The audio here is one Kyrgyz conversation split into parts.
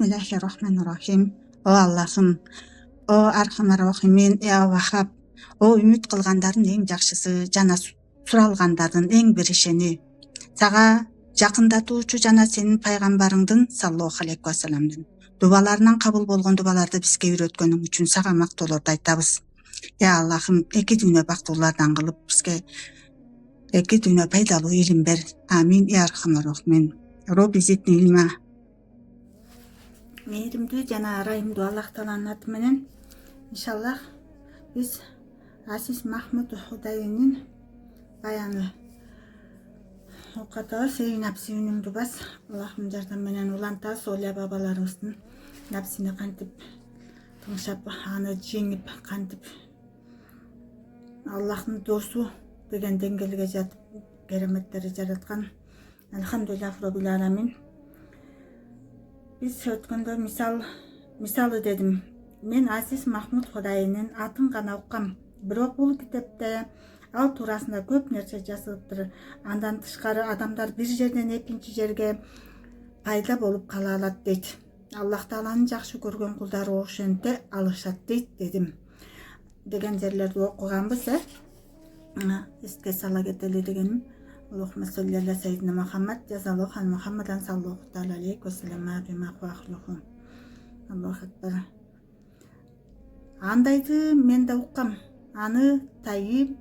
Bismillahirrahmanirrahim. O Allah'ım, o Arhamar Rahimin, ya Vahhab, o ümit kılganların en жақшысы, жана суралгандардын эң биришени. Сага жакындатуучу жана сенин пайгамбарыңдын саллаллаху алейхи ва салламдын дубаларынан кабыл болгон дубаларды бизге үйрөткөнүң үчүн сага мактоолорду айтабыз. Ya Allah'ım, эки дүйнө бактуулардан кылып бизге эки дүйнө пайдалуу илим бер. Амин, ya Arhamar Rahimin. Робби зидни илма. Мээримдүү жана арайымдуу Аллах Тааланын аты менен иншаллах биз Азиз Махмуд Худайнын баяны окутабыз. Эй напси үнүңдү бас, Аллахтын жардамы менен улантабыз. Олия бабаларыбыздын напсини кантип тыңшап, аны жеңип, кантип Аллахтын досу деген деңгээлге жатып кереметтери жараткан. Алхамдулиллах роббил аламин. Biz өткөндө мисалы дедим. Мен Азиз Махмуд Худайнын атын гана уккам. Бирок бул китепте ал туурасында көп нерсе жазылыптыр. Андан тышкары адамдар бир жерден экинчи жерге пайда болуп кала алат дейт. Аллах Тааланын жакшы көргөн кулдары ошентип алышат дейт дедим. Деген жерлерди окуганбыз, эске сала кетели дегеним. Allahümme salli ala seyyidina Muhammed yazallahu an Muhammedan sallallahu aleyhi ve sellem abi maqvahluhu. Allahu akbar. Андайды мен да уккам. Аны Тайи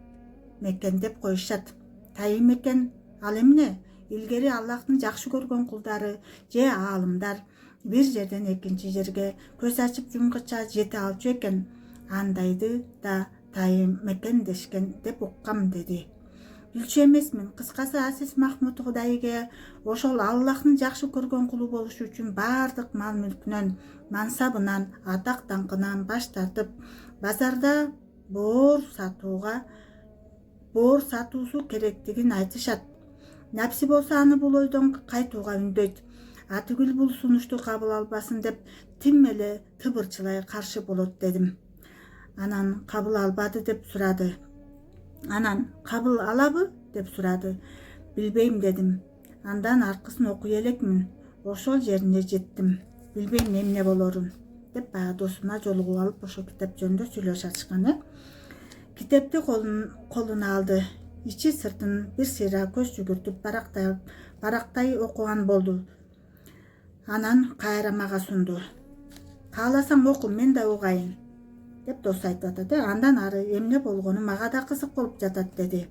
Мекен деп коюшат. Тайи Мекен ал эмне? Илгери Аллахтын жакшы көргөн кулдары же аалымдар бир жерден экинчи жерге көз ачып жумгача жете алчу экен. Андайды да Тайи Мекен дешкен деп уккам деди. Билчү эмесмин. Кыскасы Азиз Махмуд Худайга ошол Аллахтын жакшы көргөн кулу болуш үчүн баардык мал мүлкүнөн, мансабынан, атак даңкынан баш тартып, базарда боор сатуусу керектигин айтышат. Напси болсо аны бул ойдон кайтууга үндөйт. Атүгүл бул сунушту кабыл албасын деп тим эле тыбырчылай каршы болот дедим. Анан кабыл албады деп сурады. Анан кабыл алабы деп сурады. Билбейм дедим. Андан аркысын окуй элекмин. Ошол жерине жеттим. Билбейм эмне болорун деп баягы досуна жолугуп алып ошол китеп жөнүндө сүйлөшүп ачкан. Китепти колуна алды. Ичи сыртын бир сыйра көз жүгүртүп барактай окуган болду. Анан кайра мага сунду. Кааласаң оку, мен да угайын деп дос айтып атат. Андан ары эмне болгону мага да кызык болуп жатат деди.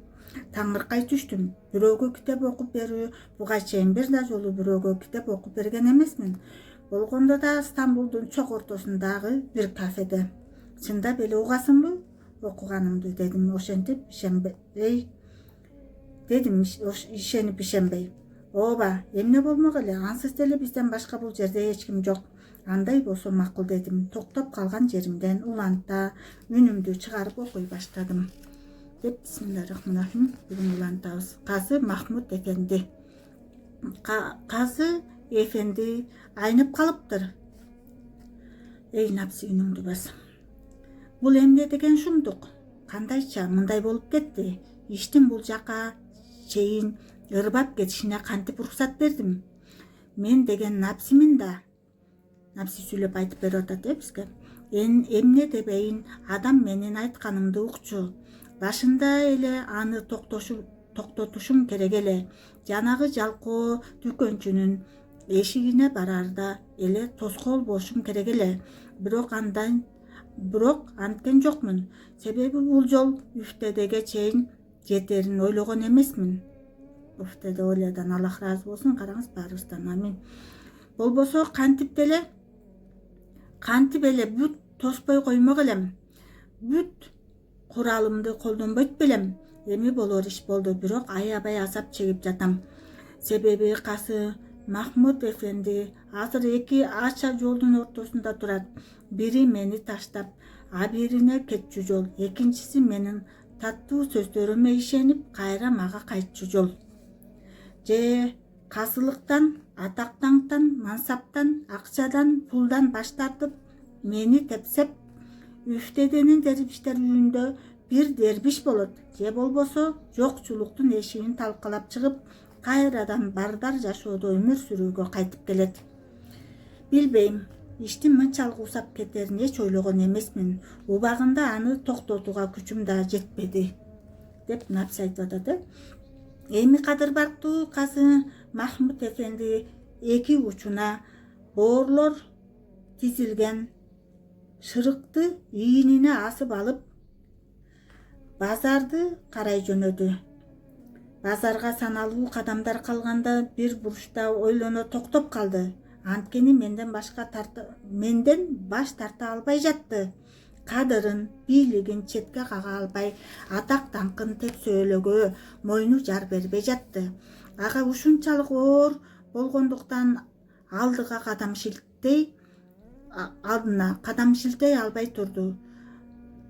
Таңыркай түштүм. Бирөөгө китеп окуп берүү, буга чейин бир да жолу бирөөгө китеп окуп берген эмесмин. Болгондо да Стамбулдун чок ортосундагы бир кафеде. Чындап эле угасыңбы окуганымды дедим. Ошентип ишенип ишенбей. Ооба, эмне болмок эле, ансыз деле бизден башка бул жерде эч ким жок. Андай болсо макул дедим. Токтоп калган жеримден уланта үнүмдү чыгарып окуй баштадым. Деп бисмиллахиррахманиррахим бүгүн улантабыз. Казы Махмуд Эфенди. Казы Эфенди айнып калыптыр. Эй напси үнүңдү бас. Бул эмне деген шумдук? Кандайча мындай болуп кетти? Иштин бул жака чейин ырбап кетишине кантип уруксат бердим? Мен деген напсимин да. Напси сүйлөп айтып берип атат бизге. Эмне дебейин, адам менин айтканымды укчу. Башында эле аны токтотушум керек эле. Жанагы жалкоо дүкөнчүнүн эшигине барарда эле тоскоол болушум керек эле. Бирок анткен жокмун. Себеби бул жол Үфтедеге чейин жетерин ойлогон эмесмин. Үфтеде ойлодан Аллах ыраазы болсун, караңыз баарыбыздан. Амин. Болбосо кантип эле бүт тоспой коймок элем. Бүт куралымды колдонбойт белем. Эми болор иш болду, бирок аябай азап чегип жатам. Себеби Казы Махмуд Эфенди азыр эки ача жолдун ортосунда турат. Бири мени таштап, а бирине кетчү жол. Экинчиси менин таттуу сөздөрүмө ишенип, кайра мага кайтчу жол. Же казылыктан, атактан, мансаптан, акчадан, пулдан баш тартып, мени тепсеп, Үфтеденин дербиштер үйүндө бир дербиш болот. Же болбосо жокчулуктун эшигин талкалап чыгып, кайрадан бардар жашоодо өмүр сүрүүгө кайтып келет. Билбейм. Иштин мынчалык усап кетерин эч ойлогон эмесмин. Убагында аны токтотууга күчүм да жетпеди деп Напси айтып атат. Эми кадыр барктуу казы Махмут эфенди эки учуна боорлор тизилген шырыкты ийинине асып алып базарды карай жөнөдү. Базарга саналуу кадамдар калганда бир бурчта ойлоно токтоп калды. Анткени менден баш тарта албай жатты. Кадырын, бийлигин четке кага албай, атак даңкын тепсөөлөгө мойну жар бербей жатты. Ага ушунчалык оор болгондуктан алдына кадам шилтей албай турду.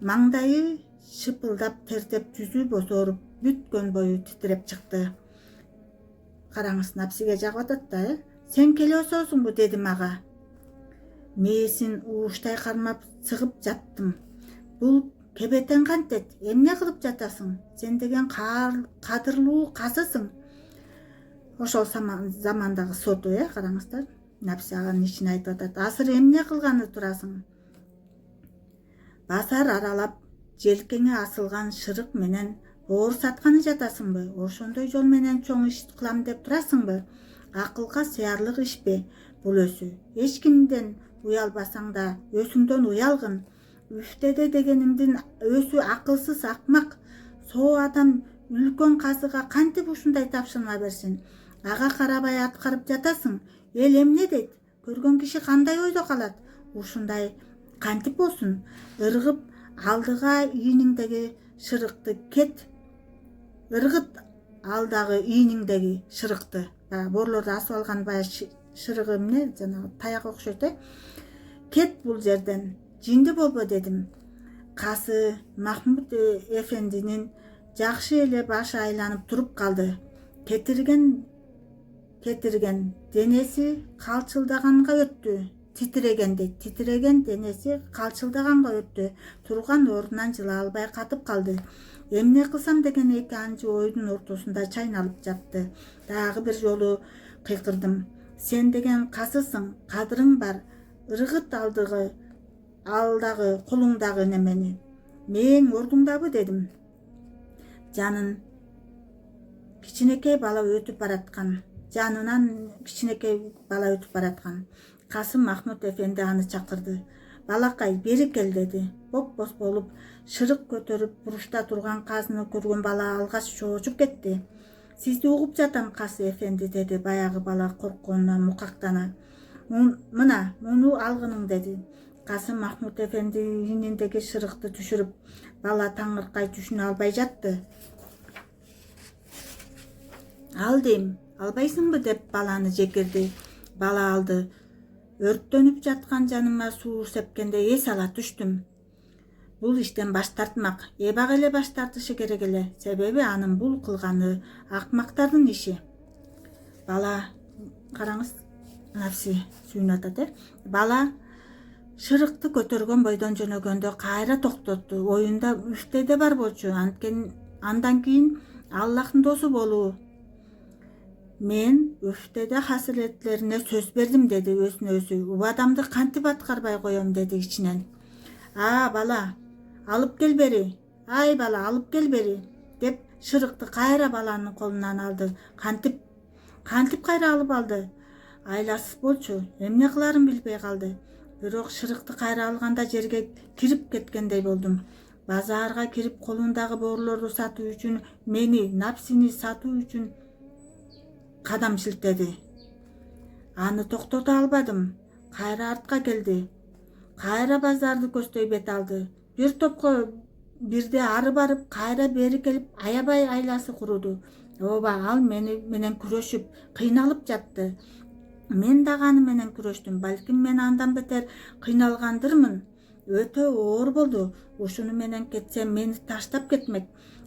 Маңдайы шыпылдап тертеп, жүзү бозоруп, бүткөн бою титиреп чыкты. Караңыз, Напсиге жагып атат да. Сен келесиңбу дедим ага. Мээсин ууштай кармап сыгып жаттым. Бул кебетен кантет, эмне кылып жатасың? Сен деген кадырлуу казысың. Ошол замандагы соту, караңыздар. Напси аганын ичине айтып атат. Азыр эмне кылганы турасың? Базар аралап, желкеңе асылган шырык менен боор сатканы жатасыңбы? Ошондой жол менен чоң иш кылам деп турасыңбы? Акылга сыярлык ишпи бул өсү. Эч кимден уялбасаң да өсүңдөн уялгын. Үфтеде дегениңдин өсү акылсыз акмак. Соо адам үлкөн казыга кантип ушундай тапшырма берсин? Ага карабай аткарып жатасың. Эл эмне дейт? Көргөн киши кандай ойдо калат? Ушундай кантип болсун? Ыргып алдыга ийниңдеги шырыкты кет. Ыргыт алдагы ийниңдеги шырыкты. Боорлорду асып алган шырыгы эмне? Жанагы таяк окшойт. Кет бул жерден. Жинди болбо дедим. Касы Махмут эфендинин жакшы эле башы айланып туруп калды. Кетирген денеси калчылдаганга өттү. Титиреген денеси калчылдаганга өттү. Турган ордунан жыла албай катып калды. Эмне кылсам деген эки анчы ойдун ортосунда чайналып жатты. Дагы бир жолу кыйкырдым. Сен деген касысың, кадырың бар. Ыргыт алдагы колуңдагы немени. Мээң ордуңдабы дедим. Жанынан кичинекей бала өтүп бараткан. Касым Махмут эфенди аны чакырды. Балакай, бери кел деди. Боп-боз болуп, шырык көтөрүп бурушта турган казыны көргөн бала алгач чоочуп кетти. Сизди угуп жатам, Касы эфенди деди баягы бала коркконунан мукактана. Мына, муну алгының деди. Касым Махмут эфенди ийниндеги шырыкты түшүрүп, бала таңыркай түшүнө албай жатты. Ал дейм, албайсыңбы деп баланы жекирди. Бала алды. Өрттөнүп жаткан жаныма суу сепкенде эс ала түштүм. Бул иштен баш тартмак. Эбак эле баш тартышы керек эле. Себеби анын бул кылганы акмактардын иши. Бала, караңыз, Напси сүйүнүп атат. Бала шырыкты көтөргөн бойдон жөнөгөндө кайра токтотту. Оюнда үфтеде бар болчу. Андан кийин Аллахтын досу болуу. Мен үфтеде хасиретлерине сөз бердим деди өзүнө өзү. Убадамды кантип аткарбай коем деди ичинен. Бала, алып кел бери. Ай бала, алып кел бери деп шырыкты кайра баланын колунан алды. Кантип кайра алып алды? Айласыз болчу. Эмне кыларын билбей калды. Бирок шырыкты кайра алганда жерге кирип кеткендей болдум. Базарга кирип колундагы боорлорду сатуу үчүн, Напсини сатуу үчүн кадам шилтеди. Аны токтото албадым. Кайра артка келди. Кайра базарды көздөй бет алды. Бир топко бирде ары барып, кайра бери келип, аябай айласы куруду. Ал менен күрөшүп, кыйналып жатты. Мен дагы аны менен күрөштүм. Балким мен андан бетер кыйналгандырмын. Өтө оор болду. Ушуну менен кетсем мени таштап кетмек.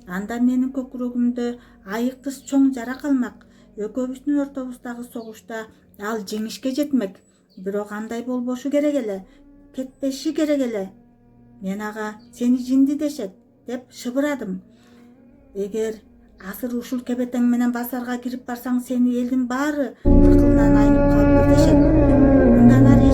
Анда менин көкүрөгүмдө айыктыс чоң жара калмак. Экөөбүздүн ортобуздагы согушта ал жеңишке жетмек. Бирок андай болбошу керек эле. Кетпеши керек эле. Мен ага сени жинди дешет деп шыбырадым. Эгер азыр ушул кебетең менен базарга кирип барсаң, сени элдин баары акылынан айнып калып кетишет. Мындан ары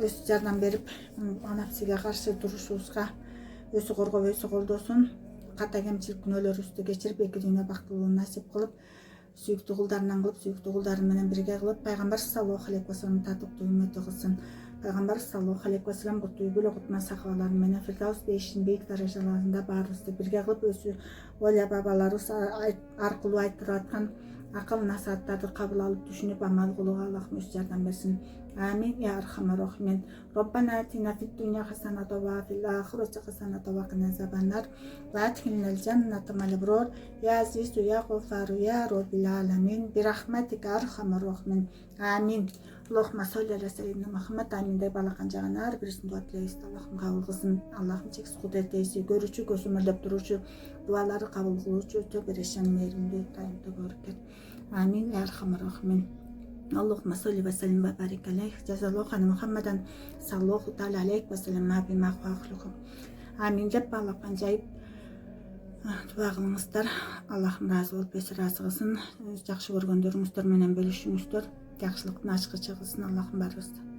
өз жардам берип анапсиге каршы турушубузга өзү коргоп өзү колдосун. Ката кемчилик күнөөлөрүбүздү кечирип эки дүйнө бактылуу насип кылып, сүйүктүү кулдарынан кылып, сүйүктүү кулдары менен бирге кылып, пайгамбар саллаллаху алейхи вассалам татыктуу үммөтү кылсын. Пайгамбар саллаллаху алейхи вассалам кутуйгүл кутман сахабалары менен Фирдаус бейиштин бийик даражаларында баарыбызды бирге кылып, өзү ойла бабаларыбыз аркылуу айтып аткан акыл насааттарды кабыл алып түшүнүп амал кылууга Аллахым өз жардам берсин. Амин я архамар рахимин. Роббана атина фид дунья хасаната ва фил ахирати хасаната ва қина азабан-нар ва адхилнал джанната мa'ал абрар я азизу я гъаффару я роббил аламин бирахматика архамар рахимин. Амин. Аллахумма солли аля сайидина Мухаммад. Амин деп балакан жагына ар бирисин дуа тилейбиз. Аллахым кабыл кылсын. Аллахым чексиз кудурет ээси, көрүүчү, көзөмөлдөп туручу, дуалары кабыл кылуучу, төбөрешен мээримдүү тайымдуу көрүкет. Амин я архамар рахимин. Allahumma salli ve sellim ve barik aleyh. Cezallahu anhu Muhammedan sallallahu ta'ala aleyhi ve sellem ma bima khuluqum. Amin деп балакан жайып дуа кылыңыздар. Аллахым разы болуп өзү разы кылсын. Жакшы көргөндөрүңүздөр менен бөлүшүңүздөр. Жакшылыктын ачкычы кылсын Аллахым барыбызды.